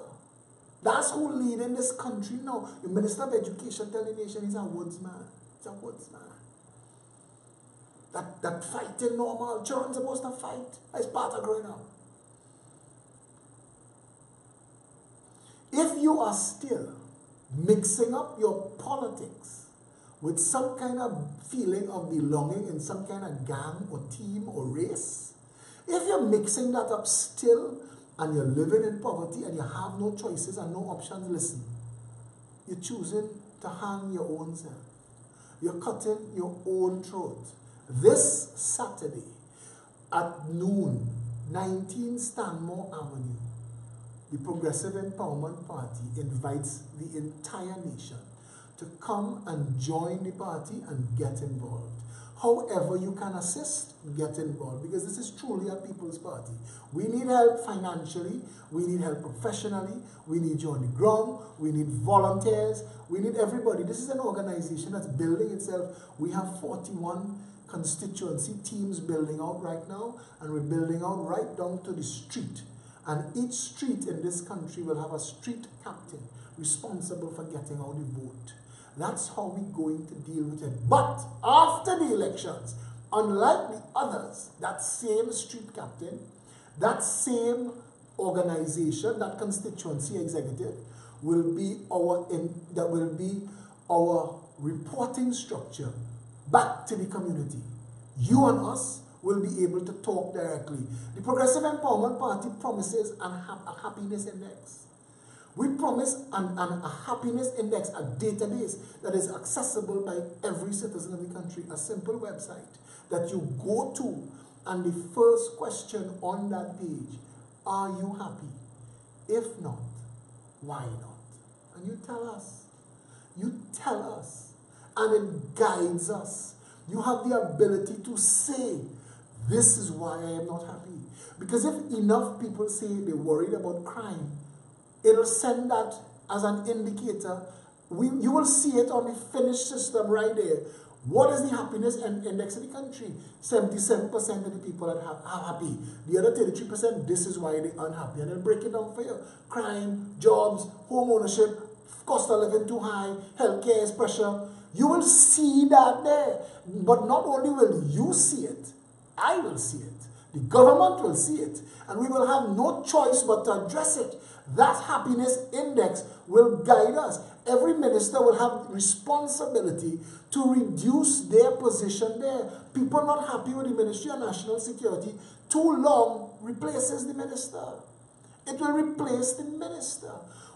That's who leading this country now. The Minister of Education tell the nation he's a woodsman. He's a woodsman. That fighting normal. Children's supposed to fight. It's part of growing up. If you are still mixing up your politics with some kind of feeling of belonging in some kind of gang or team or race, if you're mixing that up still and you're living in poverty and you have no choices and no options, listen, you're choosing to hang your own self. You're cutting your own throat. This Saturday at noon, 19 Stanmore Avenue, the Progressive Empowerment Party invites the entire nation to come and join the party and get involved. However you can assist, get involved, because this is truly a people's party. We need help financially, we need help professionally, we need you on the ground, we need volunteers, we need everybody. This is an organization that's building itself. We have 41 constituency teams building out right now, and we're building out right down to the street. And each street in this country will have a street captain responsible for getting out the vote. That's how we're going to deal with it. But after the elections, unlike the others, that same street captain, that same organization, that constituency executive will be our reporting structure back to the community. You and us will be able to talk directly. The Progressive Empowerment Party promises a happiness index. We promise a happiness index, a database that is accessible by every citizen of the country, a simple website that you go to, and the first question on that page, are you happy? If not, why not? And you tell us. You tell us. And it guides us. You have the ability to say, this is why I am not happy. Because if enough people say they're worried about crime, it'll send that as an indicator. You will see it on the finished system right there. What is the happiness index of the country? 77% of the people are happy. The other 33%, this is why they're unhappy. And they'll break it down for you. Crime, jobs, home ownership, cost of living too high, healthcare is pressure. You will see that there. But not only will you see it, I will see it. The government will see it. And we will have no choice but to address it. That happiness index will guide us. Every minister will have responsibility to reduce their position there. People not happy with the Ministry of National Security too long replaces the minister. It will replace the minister.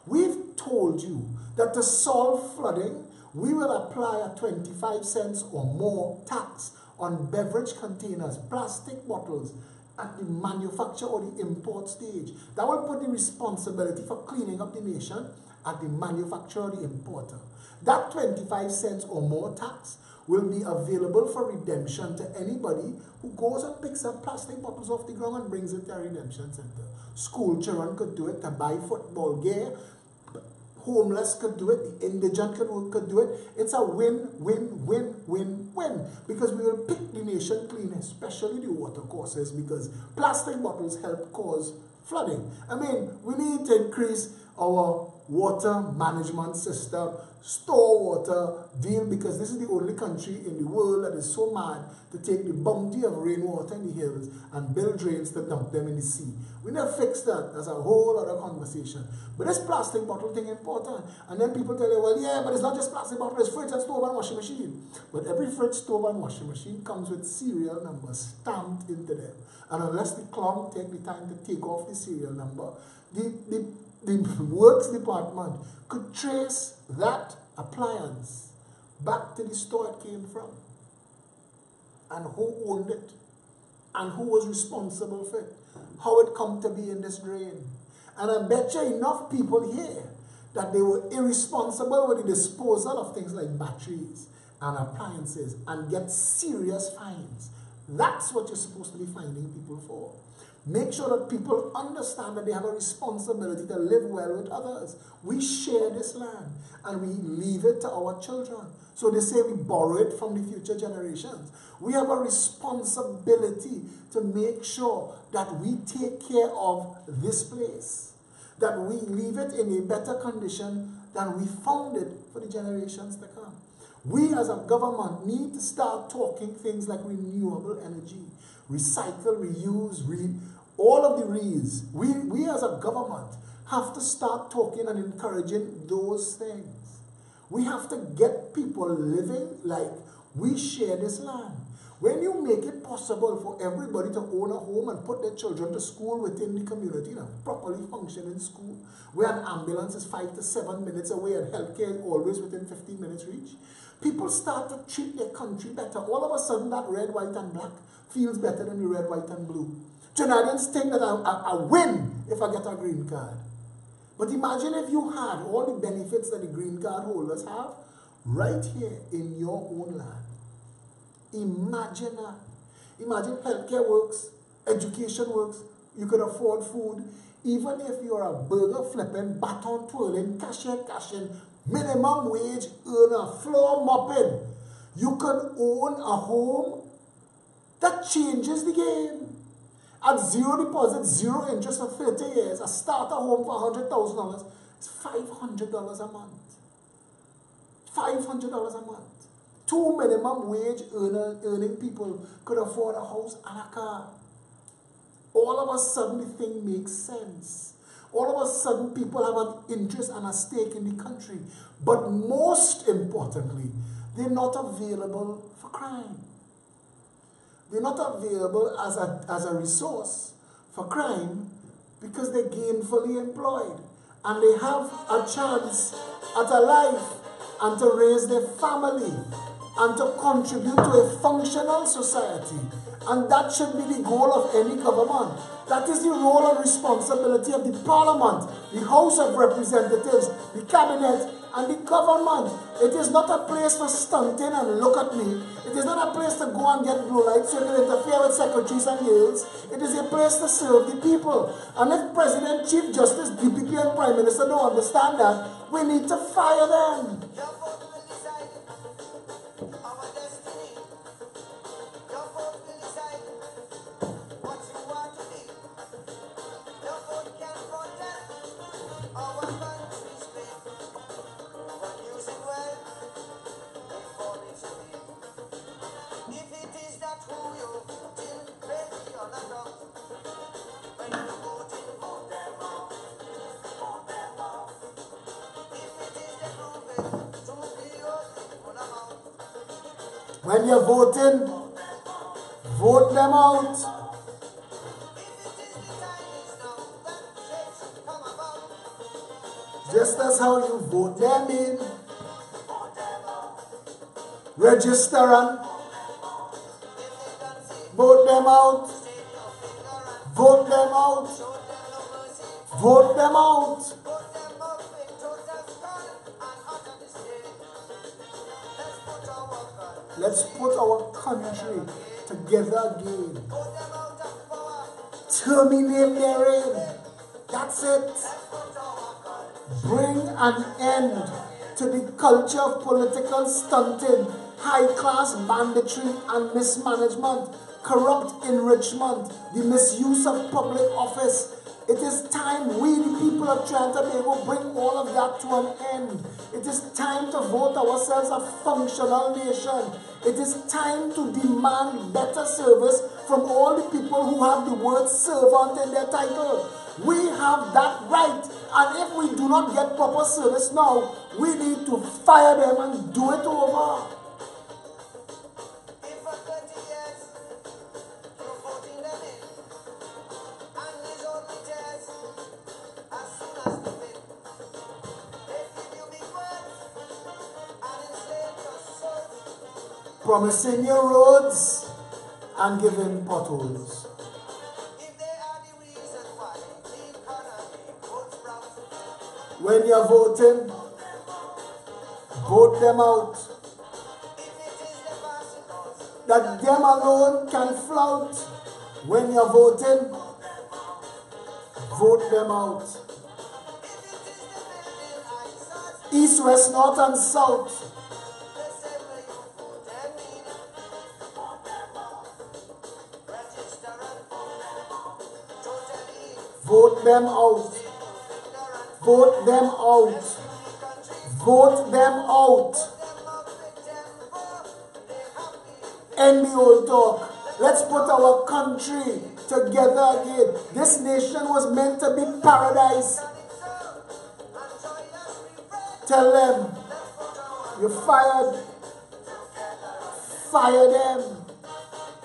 We've told you that to solve flooding, we will apply a 25 cents or more tax on beverage containers, plastic bottles, at the manufacture or the import stage. That will put the responsibility for cleaning up the nation at the manufacturer or the importer. That 25 cents or more tax will be available for redemption to anybody who goes and picks up plastic bottles off the ground and brings it to a redemption center. School children could do it to buy football gear. Homeless could do it. The indigent could do it. It's a win, win, win, win, win. Because we will pick the nation clean, especially the water courses, because plastic bottles help cause flooding. I mean, we need to increase our water management system, store water, because this is the only country in the world that is so mad to take the bounty of rainwater in the hills and build drains to dump them in the sea. We need to fix that. That's a whole other conversation. But this plastic bottle thing is important. And then people tell you, well, yeah, but it's not just plastic bottle, it's fridge and stove and washing machine. But every fridge, stove and washing machine comes with serial numbers stamped into them. And unless the clown take the time to take off the serial number, the works department could trace that appliance back to the store it came from, and who owned it, and who was responsible for it, how it come to be in this drain. And I bet you enough people here that they were irresponsible with the disposal of things like batteries and appliances and get serious fines. That's what you're supposed to be fining people for. Make sure that people understand that they have a responsibility to live well with others. We share this land and we leave it to our children. So they say we borrow it from the future generations. We have a responsibility to make sure that we take care of this place, that we leave it in a better condition than we found it for the generations to come. We as a government need to start talking things like renewable energy, recycle, reuse, all of the re's. We as a government have to start talking and encouraging those things. We have to get people living like we share this land. When you make it possible for everybody to own a home and put their children to school within the community, in a properly functioning school, where an ambulance is 5 to 7 minutes away and healthcare is always within 15 minutes reach, people start to treat their country better. All of a sudden that red, white and black feels better than the red, white and blue. Trinidadians think that I win if I get a green card. But imagine if you had all the benefits that the green card holders have right here in your own land. Imagine that. Imagine healthcare works, education works, you could afford food. Even if you're a burger flipping, baton twirling, cashier cashing, minimum wage earner, floor mopping, you could own a home that changes the game. At zero deposit, zero interest for 30 years, a starter home for $100,000 is $500 a month. $500 a month. 2 minimum wage earning people could afford a house and a car. All of a sudden, the thing makes sense. All of a sudden, people have an interest and a stake in the country. But most importantly, they're not available for crime. They're not available as a resource for crime because they're gainfully employed. And they have a chance at a life and to raise their family and to contribute to a functional society. And that should be the goal of any government. That is the role and responsibility of the Parliament, the House of Representatives, the Cabinet, and the government. It is not a place for stunting and look at me. It is not a place to go and get blue lights so you can interfere with secretaries and yields. It is a place to serve the people. And if President, Chief Justice, DPP, and Prime Minister don't understand that, we need to fire them. When you're voting, vote them out. Just as how you vote them in, register and vote them out. Vote them out. Vote them out. Let's put our country together again. Terminate their reign. That's it. Bring an end to the culture of political stunting, high-class banditry and mismanagement, corrupt enrichment, the misuse of public office. It is time we, the people of Trinidad and Tobago, bring all of that to an end. It is time to vote ourselves a functional nation. It is time to demand better service from all the people who have the word servant in their title. We have that right, and if we do not get proper service now, we need to fire them and do it over. Promising you roads and giving potholes. When you're voting, vote them out. That them alone can flout. When you're voting, vote them out. East, west, north, and south. Vote them out. Vote them out. Vote them out. End the old talk. Let's put our country together again. This nation was meant to be paradise. Tell them, you're fired. Fire them.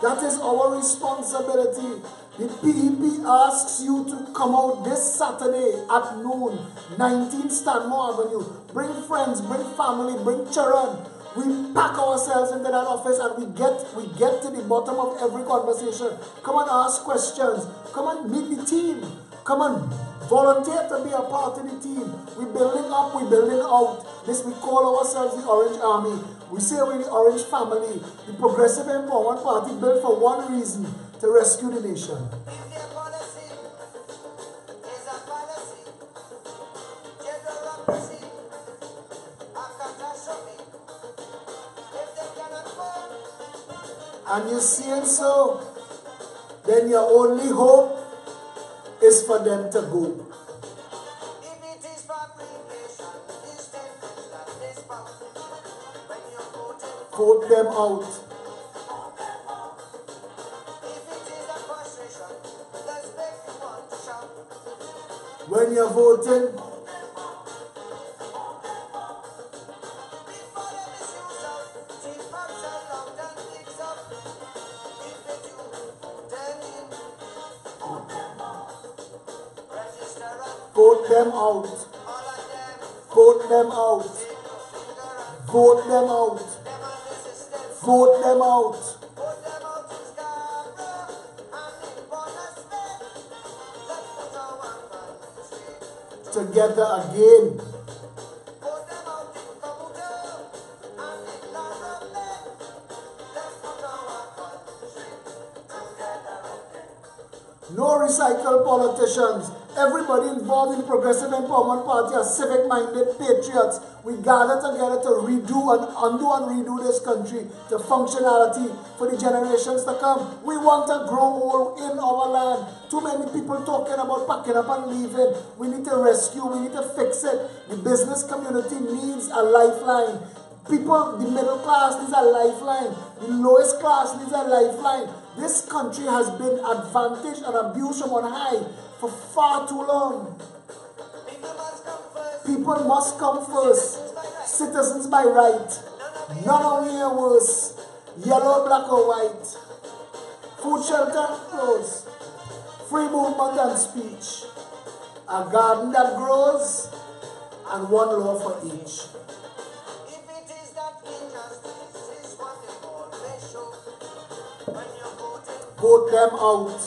That is our responsibility. The PEP asks you to come out this Saturday at noon, 19 Stanmore Avenue. Bring friends, bring family, bring children. We pack ourselves into that office and we get to the bottom of every conversation. Come and ask questions. Come and meet the team. Come and volunteer to be a part of the team. We're building up, we're building out. This we call ourselves the Orange Army. We say we're the Orange family. The Progressive Empowerment Party built for one reason: to rescue the nation. And you see it so, then your only hope is for them to go. Vote them out. When you're voting, vote them out. Vote them out. Vote them out. Vote them out. Together again. No recycled politicians. Everybody involved in the Progressive Empowerment Party are civic-minded patriots. We gather together to undo and redo this country to functionality for the generations to come. We want to grow old in our land. Too many people talking about packing up and leaving. We need to rescue, we need to fix it. The business community needs a lifeline. People, the middle class needs a lifeline. The lowest class needs a lifeline. This country has been advantaged and abused from on high for far too long. People must come first. Citizens by right. None of you are worse. Yellow, black or white. Food, shelter, clothes. Free movement and speech. A garden that grows and one law for each. Vote them out.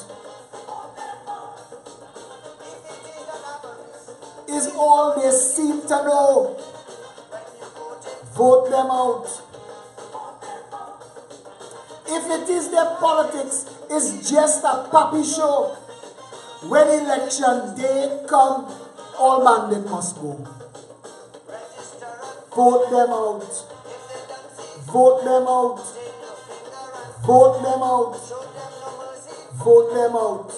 is all they seem to know. Vote them out. If it is their politics, it's just a puppy show. When election day comes, all bandit must go. Vote them out. Vote them out. Vote them out. Vote them out.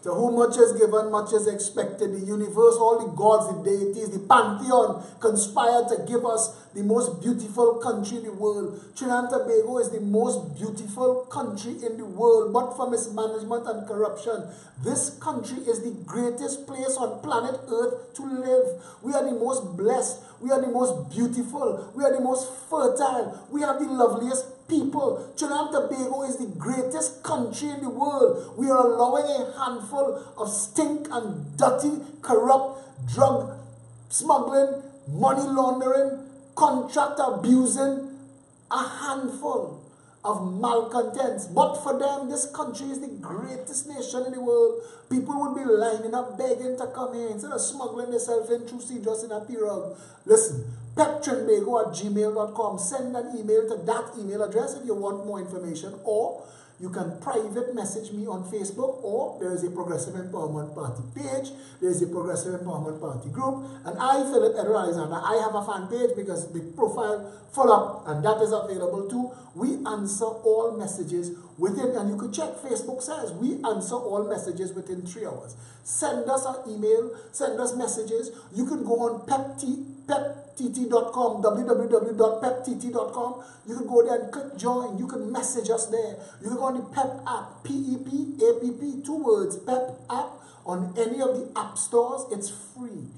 To whom much is given, much is expected. The universe, all the gods, the deities, the pantheon conspire to give us the most beautiful country in the world. Trinidad and Tobago is the most beautiful country in the world, but for mismanagement and corruption. This country is the greatest place on planet Earth to live. We are the most blessed. We are the most beautiful. We are the most fertile. We have the loveliest people. Trinidad and Tobago is the greatest country in the world. We are allowing a handful of stink and dirty, corrupt, drug smuggling, money laundering, contract abusing, a handful of malcontents. But for them, this country is the greatest nation in the world. People would be lining up begging to come here instead of smuggling themselves in through Cedros in a pirogue. Listen, peptrinbago@gmail.com. Send an email to that email address if you want more information, or you can private message me on Facebook, or there is a Progressive Empowerment Party page, there is a Progressive Empowerment Party group, and I, Philip Edward Alexander, I have a fan page because the profile full up, and that is available too. We answer all messages within, and you could check, Facebook says, we answer all messages within 3 hours. Send us an email, send us messages. You can go on peptt.com, www.peptt.com. You can go there and click join. You can message us there. You can go on the PEP app, P-E-P-A-P-P, 2 words, PEP app, on any of the app stores. It's free.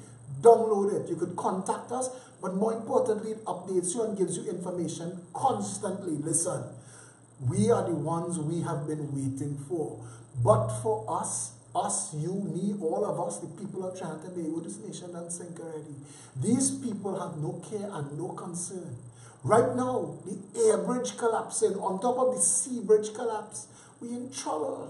Download it. You could contact us, but more importantly, it updates you and gives you information constantly. Listen, we are the ones we have been waiting for. But for us, you, me, all of us, the people of Trinidad and Tobago, this nation done sink already. These people have no care and no concern. Right now, the air bridge collapsing, on top of the sea bridge collapse, we in trouble.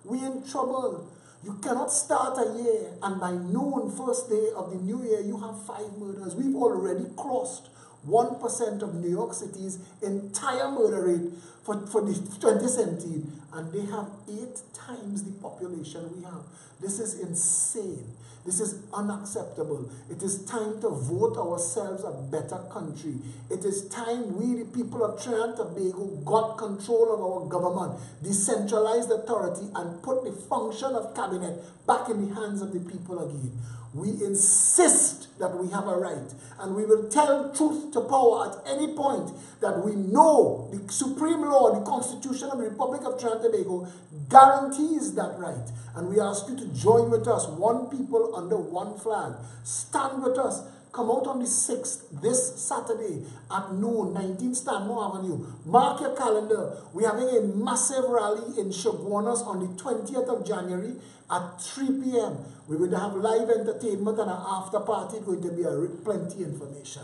We in trouble. You cannot start a year and by noon, first day of the new year, you have 5 murders. We've already crossed 1% of New York City's entire murder rate for the 2017, and they have 8 times the population we have. This is insane. This is unacceptable. It is time to vote ourselves a better country. It is time we, the people of Trinidad and Tobago, got control of our government, decentralized authority, and put the function of cabinet back in the hands of the people again. We insist that we have a right, and we will tell truth to power at any point that we know the supreme law, the Constitution of the Republic of Trinidad and Tobago, guarantees that right. And we ask you to join with us, one people under one flag. Stand with us. Come out on the 6th, this Saturday at noon, 19 Stanmore Avenue. Mark your calendar. We're having a massive rally in Chaguanas on the 20th of January at 3 p.m. We're going to have live entertainment and an after party. It's going to be plenty information.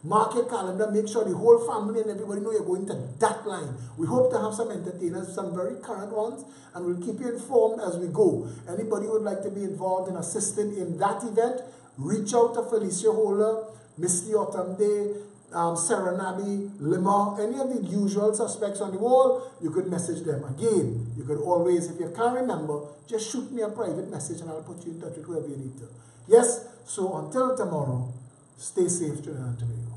Mark your calendar. Make sure the whole family and everybody know you're going to that line. We hope to have some entertainers, some very current ones, and we'll keep you informed as we go. Anybody who would like to be involved in assisting in that event, reach out to Felicia Holder, Misty Otamde, Sarah Nabi, Lima, any of the usual suspects on the wall. You could message them. Again, you could always, if you can't remember, just shoot me a private message and I'll put you in touch with whoever you need to. Yes, so until tomorrow, stay safe, Trinidad and Tobago.